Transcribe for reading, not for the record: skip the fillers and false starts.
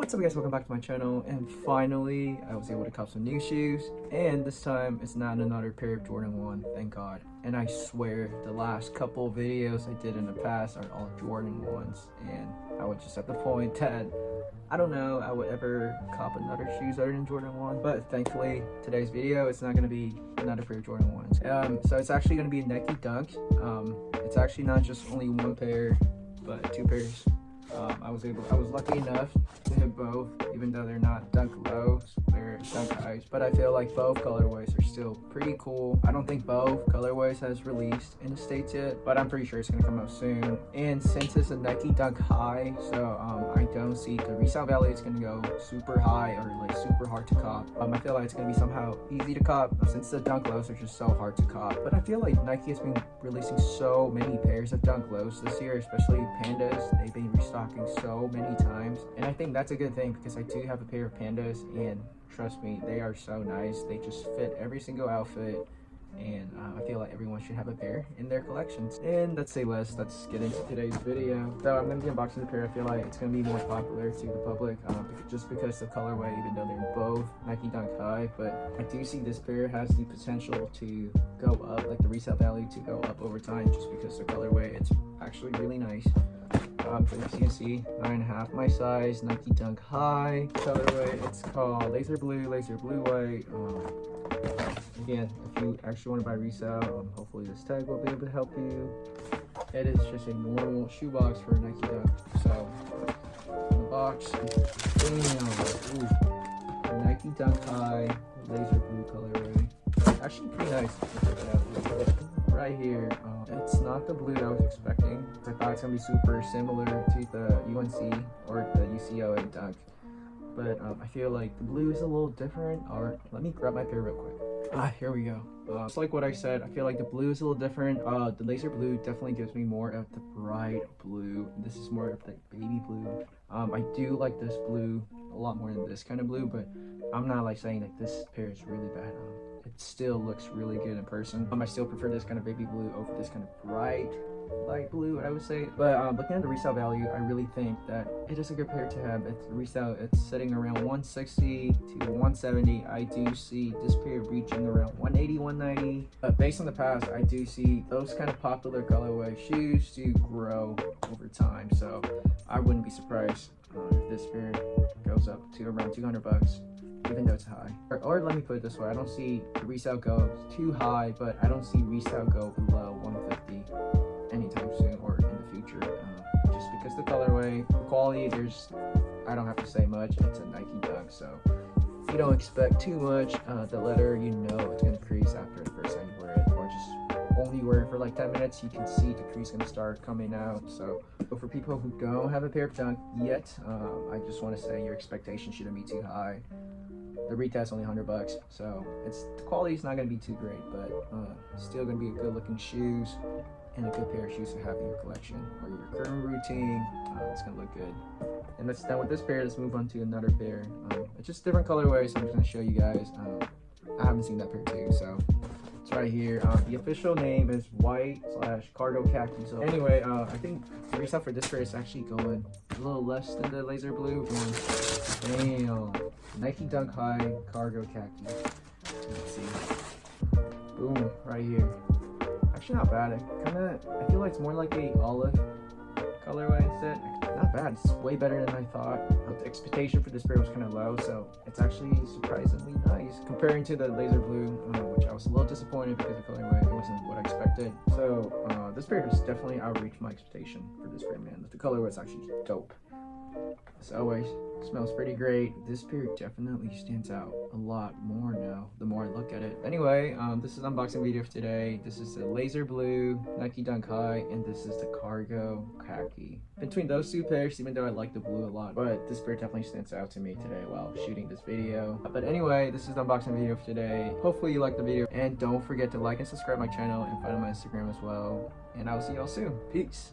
What's up guys, welcome back to my channel, and finally I was able to cop some new shoes, and this time it's not another pair of Jordan 1, thank god. And I swear the last couple videos I did in the past are all Jordan 1s, and I was just at the point that I don't know I would ever cop another shoes other than Jordan 1, but thankfully today's video it's not going to be another pair of Jordan 1s. So it's actually going to be a Nike Dunk. It's actually not just only one pair but two pairs. I was lucky enough to hit both, even though they're not Dunk lows, they're Dunk highs. But I feel like both colorways are still pretty cool. I don't think both colorways has released in the States yet, but I'm pretty sure it's gonna come out soon. And since it's a Nike Dunk high, so I don't see the resale value is gonna go super high or like super hard to cop. I feel like it's gonna be somehow easy to cop since the Dunk lows are just so hard to cop. But I feel like Nike has been releasing so many pairs of Dunk lows this year, especially Pandas. They've been restocking so many times, and I think that's a good thing because I do have a pair of Pandas, and trust me, they are so nice. They just fit every single outfit, and I feel like everyone should have a pair in their collections. And let's say less, let's get into today's video. So I'm going to be unboxing the pair. I feel like it's going to be more popular to the public, just because the colorway, even though they're both Nike Dunk high, but I do see this pair has the potential to go up, like the resale value to go up over time, just because the colorway, it's actually really nice. So as you can see, 9.5 my size, Nike Dunk high colorway. It's called laser blue white. Again, if you actually want to buy resale, hopefully this tag will be able to help you. It is just a normal shoebox for a Nike Dunk. So in the box, damn, Nike Dunk high, laser blue colorway. Actually pretty nice. Right here, it's not the blue I was expecting. I thought it's gonna be super similar to the UNC or the UCLA Dunk, but I feel like the blue is a little different. Or let me grab my pair real quick. Here we go. Just like what I said, I feel like the blue is a little different. The laser blue definitely gives me more of the bright blue. This is more of the baby blue. I do like this blue a lot more than this kind of blue, but I'm not like saying that this pair is really bad. It still looks really good in person. I still prefer this kind of baby blue over this kind of bright light blue, I would say. But looking at the resale value, I really think that it is a good pair to have. It's resale, it's sitting around 160 to 170. I do see this pair reaching around 180, 190. But based on the past, I do see those kind of popular colorway shoes do grow over time. So I wouldn't be surprised if this pair goes up to around 200 bucks. Even though it's high. Or let me put it this way, I don't see the resale go too high, but I don't see resale go below 150 anytime soon or in the future. Just because the colorway, the quality, I don't have to say much. It's a Nike Dunk, so you don't expect too much. The leather, you know it's gonna crease after the first time you wear it, or just only wear it for like 10 minutes, you can see the crease gonna start coming out. So for people who don't have a pair of Dunk yet, I just want to say your expectations shouldn't be too high. The retail's only 100 bucks, so the quality is not going to be too great, but still going to be a good looking shoes and a good pair of shoes to have in your collection or your current routine. It's going to look good. And that's done with this pair. Let's move on to another pair. It's just different colorways, so I'm just going to show you guys. I haven't seen that pair too, so it's right here. The official name is white/cargo khaki. So anyway, I think the resale for this pair is actually going a little less than the laser blue. Damn. Nike Dunk high, cargo khaki. Let's see. Boom, right here. Actually not bad. I feel like it's more like a olive colorway instead. Not bad. It's way better than I thought. The expectation for this pair was kind of low, so it's actually surprisingly nice comparing to the laser blue, which I was a little disappointed because the colorway wasn't what I expected. So this pair has definitely outreached my expectation for this pair, man. The colorway is actually dope. As always, smells pretty great. This pair definitely stands out a lot more now the more I look at it. Anyway, this is an unboxing video for today. This is the laser blue Nike Dunk high, and this is the cargo khaki. Between those two pairs, even though I like the blue a lot, but this pair definitely stands out to me today while shooting this video. But anyway, this is the unboxing video for today. Hopefully you liked the video, and don't forget to like and subscribe my channel and follow my Instagram as well. And I'll see y'all soon. Peace.